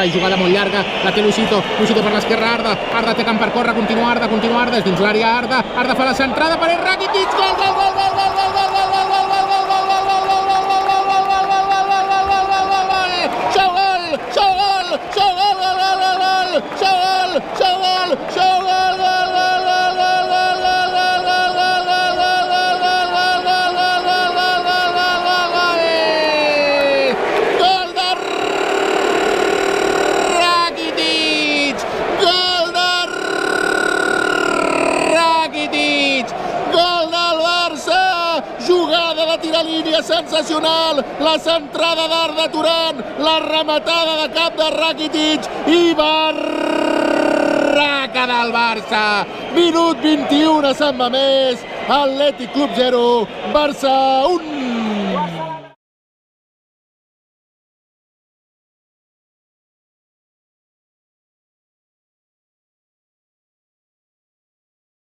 Jugada molt llarga, la té Luisito per l'esquerra, Arda té camp per córrer, continua Arda, és dins l'àrea Arda fa la centrada per Rakitic, gol, gol, gol, gol, gol, gol, gol, gol, gol, gol, jugada de tira línia sensacional, la centrada d'Arda Turan, la rematada de cap de Rakitic i barraca del Barça. Minut 21 a Sant Mamés, Atlètic Club 0, Barça 1.